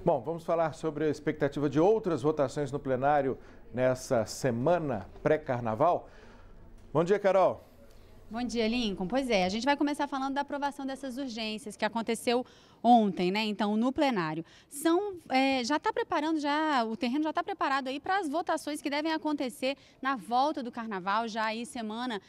Bom, vamos falar sobre a expectativa de outras votações no plenário nessa semana pré-carnaval. Bom dia, Carol. Bom dia, Lincoln. Pois é, a gente vai começar falando da aprovação dessas urgências que aconteceu ontem, né? Então, no plenário. Já está preparando, o terreno já está preparado aí para as votações que devem acontecer na volta do carnaval, já aí semana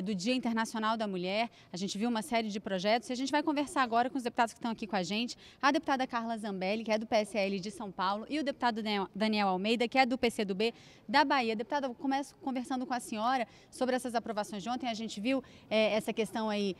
do Dia Internacional da Mulher. A gente viu uma série de projetos e a gente vai conversar agora com os deputados que estão aqui com a gente. A deputada Carla Zambelli, que é do PSL de São Paulo, e o deputado Daniel Almeida, que é do PCdoB da Bahia. Deputada, eu começo conversando com a senhora sobre essas aprovações de ontem. A gente viu essa questão aí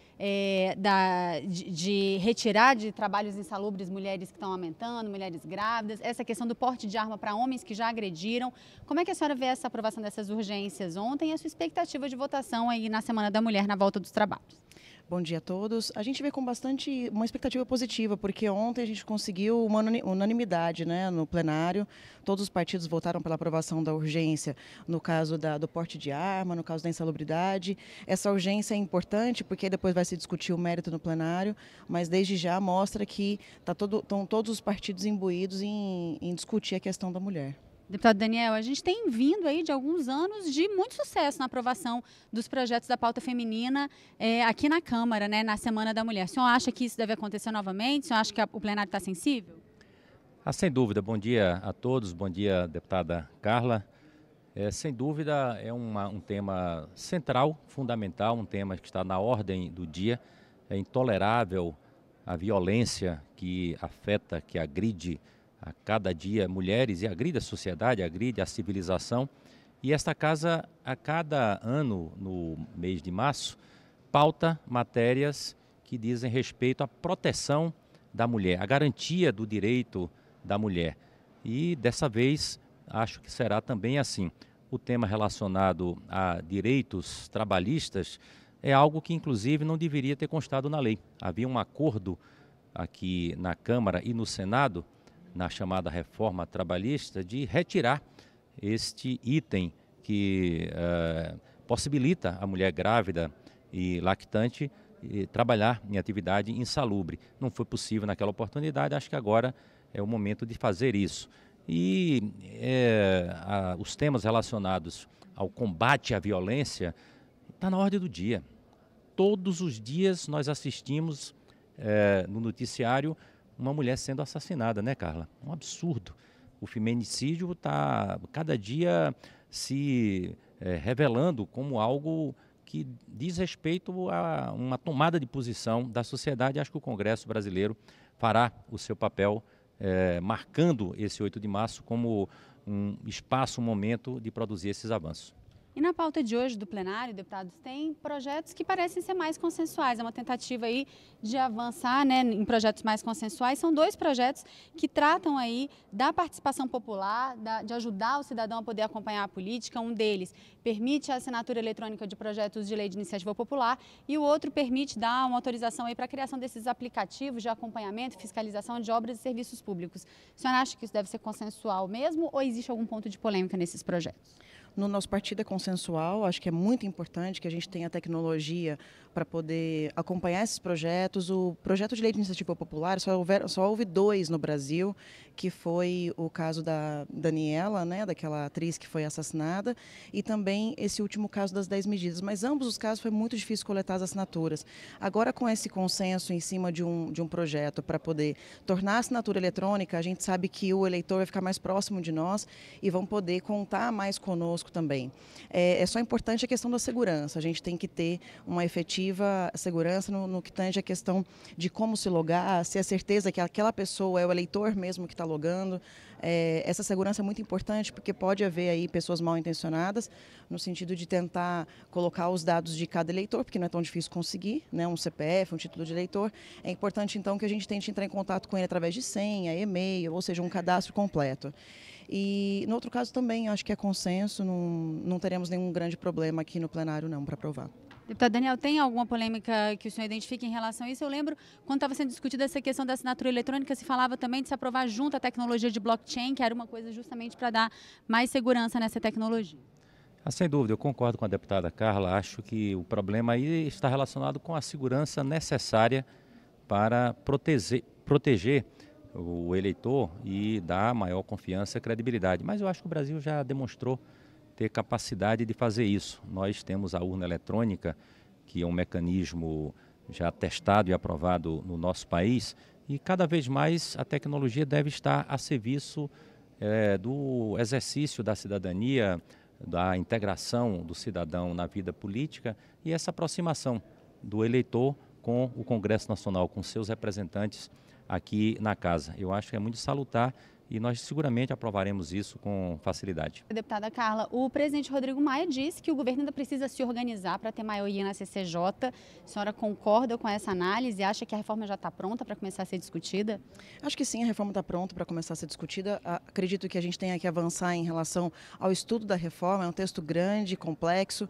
de retirar de trabalhos insalubres mulheres que estão amamentando, mulheres grávidas, essa questão do porte de arma para homens que já agrediram. Como é que a senhora vê essa aprovação dessas urgências ontem e a sua expectativa de votação aí na Semana da Mulher, na volta dos trabalhos? Bom dia a todos. A gente vê com uma expectativa positiva, porque ontem a gente conseguiu uma unanimidade, né, no plenário. Todos os partidos votaram pela aprovação da urgência no caso do porte de arma, no caso da insalubridade. Essa urgência é importante porque depois vai se discutir o mérito no plenário, mas desde já mostra que estão todos os partidos imbuídos em discutir a questão da mulher. Deputado Daniel, a gente tem vindo aí de alguns anos de muito sucesso na aprovação dos projetos da pauta feminina aqui na Câmara, né, na Semana da Mulher. O senhor acha que isso deve acontecer novamente? O senhor acha que o plenário está sensível? Sem dúvida. Bom dia a todos. Bom dia, deputada Carla. Sem dúvida é um tema central, fundamental, um tema que está na ordem do dia. É intolerável a violência que afeta, que agride a cada dia mulheres e agride a sociedade, agride a civilização. E esta casa, a cada ano, no mês de março, pauta matérias que dizem respeito à proteção da mulher, à garantia do direito da mulher. E dessa vez, acho que será também assim. O tema relacionado a direitos trabalhistas é algo que, inclusive, não deveria ter constado na lei. Havia um acordo aqui na Câmara e no Senado, na chamada reforma trabalhista, de retirar este item que possibilita a mulher grávida e lactante trabalhar em atividade insalubre. Não foi possível naquela oportunidade, acho que agora é o momento de fazer isso. E os temas relacionados ao combate à violência está na ordem do dia. Todos os dias nós assistimos no noticiário uma mulher sendo assassinada, né, Carla? Um absurdo. O feminicídio está cada dia se revelando como algo que diz respeito a uma tomada de posição da sociedade. Acho que o Congresso brasileiro fará o seu papel marcando esse 8 de março como um espaço, um momento de produzir esses avanços. E na pauta de hoje do plenário, deputados, tem projetos que parecem ser mais consensuais. É uma tentativa aí de avançar, né, em projetos mais consensuais. São dois projetos que tratam aí da participação popular, de ajudar o cidadão a poder acompanhar a política. Um deles permite a assinatura eletrônica de projetos de lei de iniciativa popular e o outro permite dar uma autorização aí para a criação desses aplicativos de acompanhamento e fiscalização de obras e serviços públicos. A senhora acha que isso deve ser consensual mesmo ou existe algum ponto de polêmica nesses projetos? No nosso partido é consensual, acho que é muito importante que a gente tenha tecnologia para poder acompanhar esses projetos. O projeto de lei de iniciativa popular, só houve dois no Brasil, que foi o caso da Daniela, né, daquela atriz que foi assassinada, e também esse último caso das 10 medidas. Mas ambos os casos foi muito difícil coletar as assinaturas. Agora, com esse consenso em cima de um projeto para poder tornar a assinatura eletrônica, a gente sabe que o eleitor vai ficar mais próximo de nós e vão poder contar mais conosco também. É só importante a questão da segurança. A gente tem que ter uma efetiva segurança no que tange a questão de como se logar, se é certeza que aquela pessoa é o eleitor mesmo que está logando. Essa segurança é muito importante porque pode haver aí pessoas mal intencionadas no sentido de tentar colocar os dados de cada eleitor, porque não é tão difícil conseguir, né, um CPF, um título de eleitor. É importante então que a gente tente entrar em contato com ele através de senha, e-mail, ou seja, um cadastro completo. E no outro caso também, acho que é consenso, não teremos nenhum grande problema aqui no plenário não para aprovar. Deputado Daniel, tem alguma polêmica que o senhor identifique em relação a isso? Eu lembro, quando estava sendo discutida essa questão da assinatura eletrônica, se falava também de se aprovar junto a tecnologia de blockchain, que era uma coisa justamente para dar mais segurança nessa tecnologia. Sem dúvida, eu concordo com a deputada Carla. Acho que o problema aí está relacionado com a segurança necessária para proteger o eleitor e dar maior confiança e credibilidade. Mas eu acho que o Brasil já demonstrou ter capacidade de fazer isso. Nós temos a urna eletrônica, que é um mecanismo já testado e aprovado no nosso país, e cada vez mais a tecnologia deve estar a serviço do exercício da cidadania, da integração do cidadão na vida política e essa aproximação do eleitor com o Congresso Nacional, com seus representantes aqui na casa. Eu acho que é muito salutar e nós seguramente aprovaremos isso com facilidade. Deputada Carla, o presidente Rodrigo Maia disse que o governo ainda precisa se organizar para ter maioria na CCJ. A senhora concorda com essa análise e acha que a reforma já está pronta para começar a ser discutida? Acho que sim, a reforma está pronta para começar a ser discutida. Acredito que a gente tenha que avançar em relação ao estudo da reforma. É um texto grande, complexo.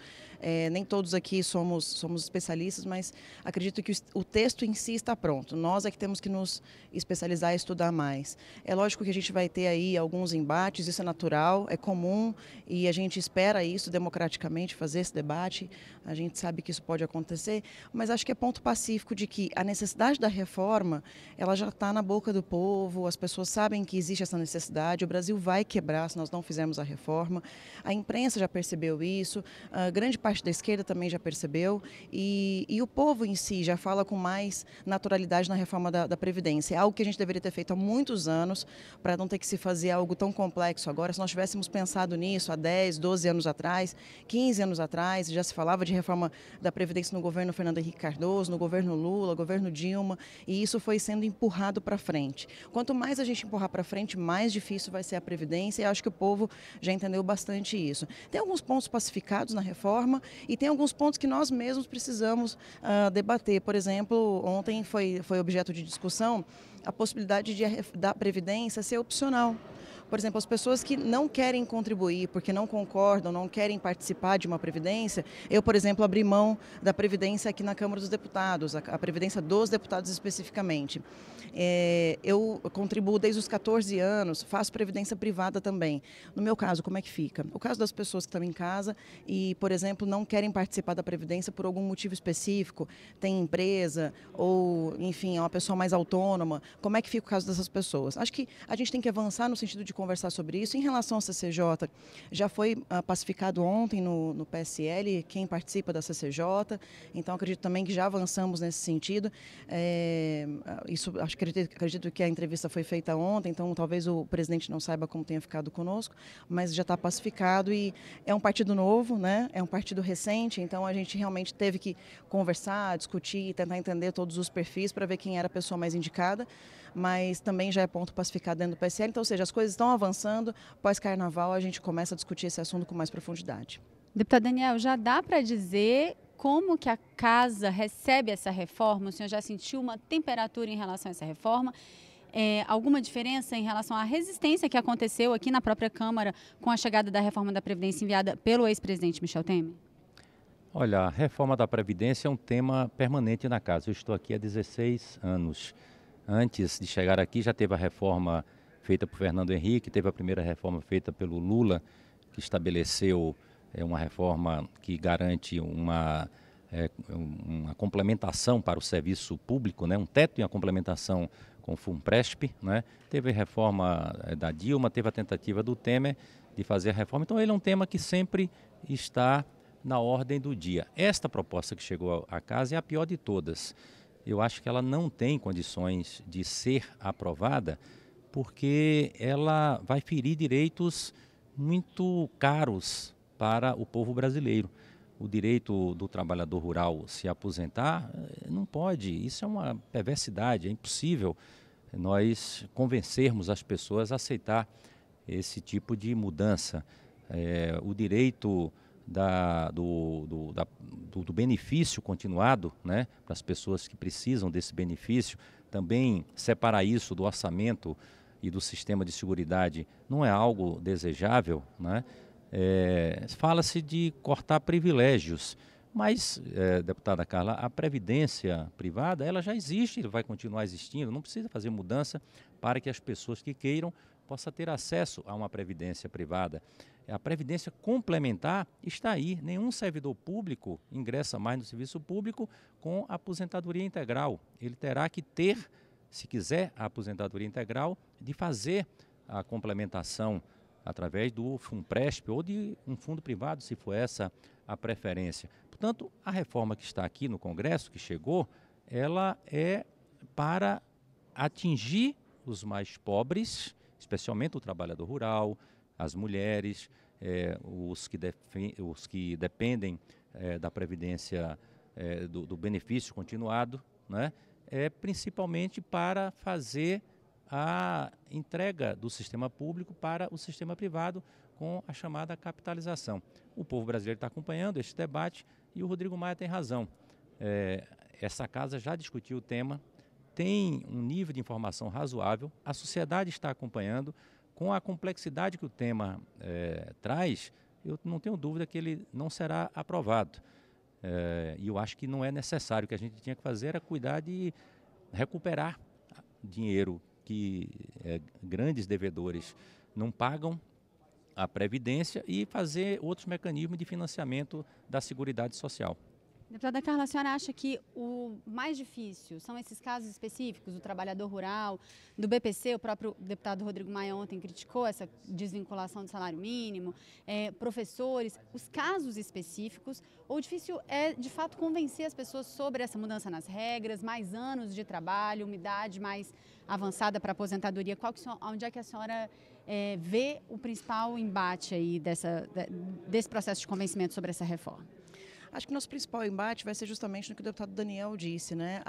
Nem todos aqui somos especialistas, mas acredito que o texto em si está pronto. Nós é que temos que nos especializar e estudar mais. É lógico que a gente vai ter aí alguns embates, isso é natural, é comum e a gente espera isso democraticamente, fazer esse debate. A gente sabe que isso pode acontecer, mas acho que é ponto pacífico de que a necessidade da reforma, ela já está na boca do povo, as pessoas sabem que existe essa necessidade, o Brasil vai quebrar se nós não fizermos a reforma. A imprensa já percebeu isso, a grande parte da esquerda também já percebeu e o povo em si já fala com mais naturalidade na reforma da Previdência. É algo que a gente deveria ter feito há muitos anos para não ter que se fazer algo tão complexo agora. Se nós tivéssemos pensado nisso há 10, 12 anos atrás, 15 anos atrás, já se falava de reforma da Previdência no governo Fernando Henrique Cardoso, no governo Lula, governo Dilma, e isso foi sendo empurrado para frente. Quanto mais a gente empurrar para frente, mais difícil vai ser a Previdência, e acho que o povo já entendeu bastante isso. Tem alguns pontos pacificados na reforma e tem alguns pontos que nós mesmos precisamos debater. Por exemplo, ontem foi objeto de discussão a possibilidade da Previdência ser opcional. Por exemplo, as pessoas que não querem contribuir porque não concordam, não querem participar de uma Previdência, eu, por exemplo, abri mão da Previdência aqui na Câmara dos Deputados, a Previdência dos deputados especificamente. Eu contribuo desde os 14 anos, faço Previdência privada também. No meu caso, como é que fica? O caso das pessoas que estão em casa e, por exemplo, não querem participar da Previdência por algum motivo específico, tem empresa ou, enfim, é uma pessoa mais autônoma, como é que fica o caso dessas pessoas? Acho que a gente tem que avançar no sentido de conversar sobre isso. Em relação à CCJ, já foi pacificado ontem no PSL quem participa da CCJ, então acredito também que já avançamos nesse sentido. Isso, acredito que a entrevista foi feita ontem, então talvez o presidente não saiba como tenha ficado conosco, mas já está pacificado e é um partido novo, né? É um partido recente, então a gente realmente teve que conversar, discutir, tentar entender todos os perfis para ver quem era a pessoa mais indicada, mas também já é ponto pacificado dentro do PSL, então, ou seja, as coisas estão avançando, pós-carnaval a gente começa a discutir esse assunto com mais profundidade. Deputado Daniel, já dá para dizer como que a casa recebe essa reforma? O senhor já sentiu uma temperatura em relação a essa reforma? Alguma diferença em relação à resistência que aconteceu aqui na própria Câmara com a chegada da reforma da Previdência enviada pelo ex-presidente Michel Temer? Olha, a reforma da Previdência é um tema permanente na casa. Eu estou aqui há 16 anos. Antes de chegar aqui já teve a reforma feita por Fernando Henrique, teve a primeira reforma feita pelo Lula, que estabeleceu uma reforma que garante uma complementação para o serviço público, né? Um teto e uma complementação com o FUNPRESP, né? Teve a reforma da Dilma, teve a tentativa do Temer de fazer a reforma. Então ele é um tema que sempre está na ordem do dia. Esta proposta que chegou à casa é a pior de todas. Eu acho que ela não tem condições de ser aprovada porque ela vai ferir direitos muito caros para o povo brasileiro. O direito do trabalhador rural se aposentar não pode, isso é uma perversidade, é impossível nós convencermos as pessoas a aceitar esse tipo de mudança. O direito do benefício continuado, né, para as pessoas que precisam desse benefício, também separar isso do orçamento e do sistema de seguridade não é algo desejável, né? Fala-se de cortar privilégios, mas, deputada Carla, a previdência privada ela já existe, vai continuar existindo, não precisa fazer mudança para que as pessoas que queiram possam ter acesso a uma previdência privada. A previdência complementar está aí. Nenhum servidor público ingressa mais no serviço público com aposentadoria integral. Ele terá que ter se quiser a aposentadoria integral, de fazer a complementação através do FUNPRESP ou de um fundo privado, se for essa a preferência. Portanto, a reforma que está aqui no Congresso, que chegou, ela é para atingir os mais pobres, especialmente o trabalhador rural, as mulheres, os que dependem da previdência, do benefício continuado, né? Principalmente para fazer a entrega do sistema público para o sistema privado com a chamada capitalização. O povo brasileiro está acompanhando este debate e o Rodrigo Maia tem razão. Essa casa já discutiu o tema, tem um nível de informação razoável, a sociedade está acompanhando. Com a complexidade que o tema traz, eu não tenho dúvida que ele não será aprovado. E eu acho que não é necessário. O que a gente tinha que fazer era cuidar de recuperar dinheiro que grandes devedores não pagam a Previdência e fazer outros mecanismos de financiamento da Seguridade Social. Deputada Carla, a senhora acha que o mais difícil são esses casos específicos, do trabalhador rural, do BPC, o próprio deputado Rodrigo Maia ontem criticou essa desvinculação do salário mínimo, professores, os casos específicos, ou difícil é, de fato, convencer as pessoas sobre essa mudança nas regras, mais anos de trabalho, uma idade mais avançada para aposentadoria? Onde é que a senhora vê o principal embate aí desse processo de convencimento sobre essa reforma? Acho que nosso principal embate vai ser justamente no que o deputado Daniel disse, né?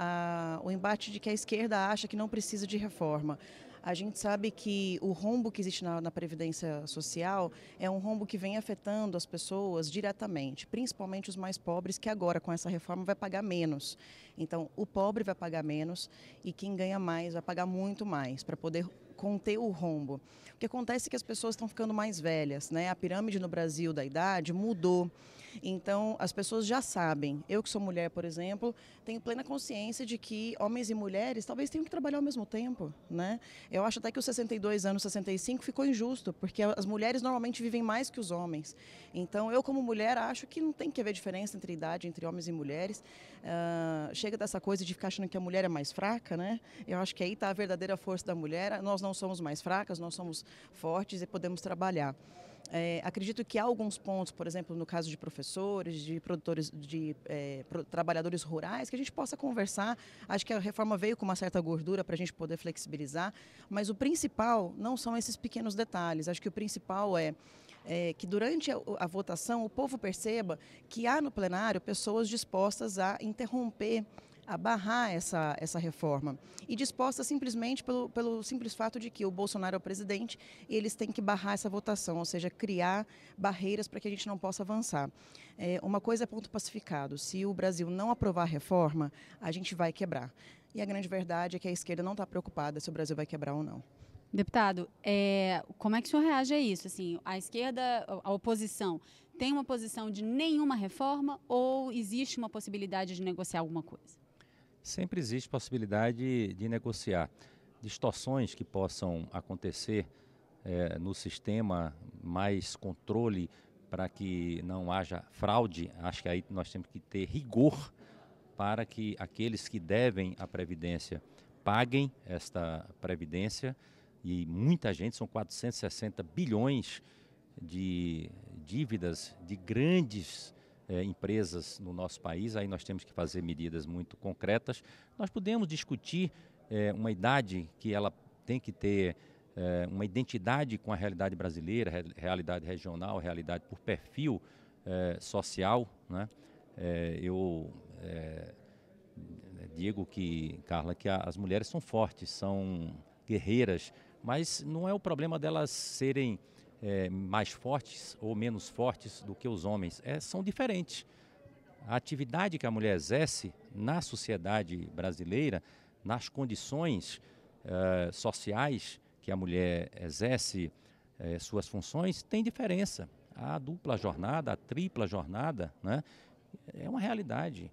O embate de que a esquerda acha que não precisa de reforma. A gente sabe que o rombo que existe na Previdência Social é um rombo que vem afetando as pessoas diretamente, principalmente os mais pobres, que agora com essa reforma vai pagar menos. Então, o pobre vai pagar menos e quem ganha mais vai pagar muito mais para poder conter o rombo. O que acontece é que as pessoas estão ficando mais velhas, né? A pirâmide no Brasil da idade mudou. Então, as pessoas já sabem. Eu que sou mulher, por exemplo, tenho plena consciência de que homens e mulheres talvez tenham que trabalhar ao mesmo tempo, né? Eu acho até que os 62 anos, 65 ficou injusto, porque as mulheres normalmente vivem mais que os homens. Então, eu como mulher acho que não tem que haver diferença entre idade, entre homens e mulheres. Chega dessa coisa de ficar achando que a mulher é mais fraca, né? Eu acho que aí está a verdadeira força da mulher. Nós não somos mais fracas, nós somos fortes e podemos trabalhar. Acredito que há alguns pontos, por exemplo, no caso de professores, de produtores, de trabalhadores rurais, que a gente possa conversar. Acho que a reforma veio com uma certa gordura para a gente poder flexibilizar, mas o principal não são esses pequenos detalhes. Acho que o principal é que durante a votação o povo perceba que há no plenário pessoas dispostas a interromper, a barrar essa reforma e disposta simplesmente pelo simples fato de que o Bolsonaro é o presidente e eles têm que barrar essa votação, ou seja, criar barreiras para que a gente não possa avançar. Uma coisa é ponto pacificado, se o Brasil não aprovar a reforma, a gente vai quebrar. E a grande verdade é que a esquerda não está preocupada se o Brasil vai quebrar ou não. Deputado, como é que o senhor reage a isso? Assim, a esquerda, a oposição, tem uma posição de nenhuma reforma ou existe uma possibilidade de negociar alguma coisa? Sempre existe possibilidade de negociar. Distorções que possam acontecer no sistema, mais controle para que não haja fraude. Acho que aí nós temos que ter rigor para que aqueles que devem a Previdência paguem esta Previdência. E muita gente, são 460 bilhões de dívidas de grandes empresas no nosso país. Aí nós temos que fazer medidas muito concretas. Nós podemos discutir uma idade que ela tem que ter uma identidade com a realidade brasileira, realidade regional, realidade por perfil social, né? Eu digo que, Carla, que as mulheres são fortes, são guerreiras, mas não é o problema delas serem mais fortes ou menos fortes do que os homens. São diferentes. A atividade que a mulher exerce na sociedade brasileira, nas condições sociais que a mulher exerce suas funções, tem diferença. A dupla jornada, a tripla jornada, né, é uma realidade.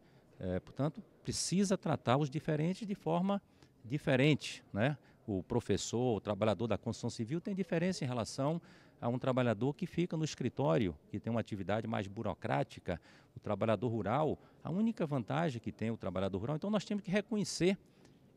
Portanto, precisa tratar os diferentes de forma diferente, né? O professor, o trabalhador da construção civil tem diferença em relação a um trabalhador que fica no escritório, que tem uma atividade mais burocrática. O trabalhador rural, a única vantagem que tem o trabalhador rural, então nós temos que reconhecer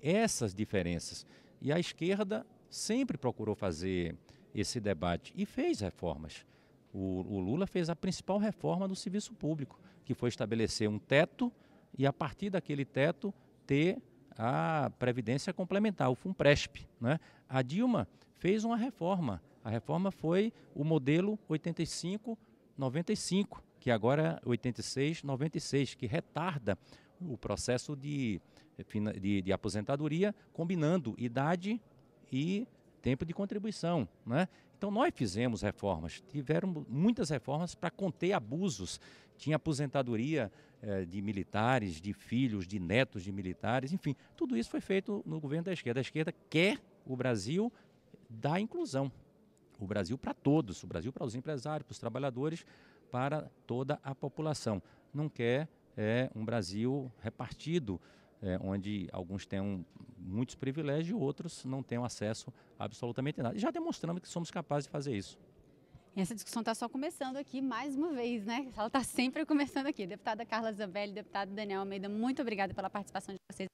essas diferenças. E a esquerda sempre procurou fazer esse debate e fez reformas. O Lula fez a principal reforma do serviço público, que foi estabelecer um teto e, a partir daquele teto, ter a Previdência Complementar, o FUNPRESP, né? A Dilma fez uma reforma. A reforma foi o modelo 85-95, que agora é 86-96, que retarda o processo de aposentadoria, combinando idade e tempo de contribuição, né? Então nós fizemos reformas, tiveram muitas reformas para conter abusos. Tinha aposentadoria de militares, de filhos, de netos de militares, enfim, tudo isso foi feito no governo da esquerda. A esquerda quer o Brasil da inclusão, o Brasil para todos, o Brasil para os empresários, para os trabalhadores, para toda a população. Não quer um Brasil repartido, onde alguns tenham muitos privilégios e outros não tenham acesso a absolutamente nada. E já demonstramos que somos capazes de fazer isso. E essa discussão está só começando aqui mais uma vez, né? Ela está sempre começando aqui. Deputada Carla Zambelli, deputado Daniel Almeida, muito obrigada pela participação de vocês.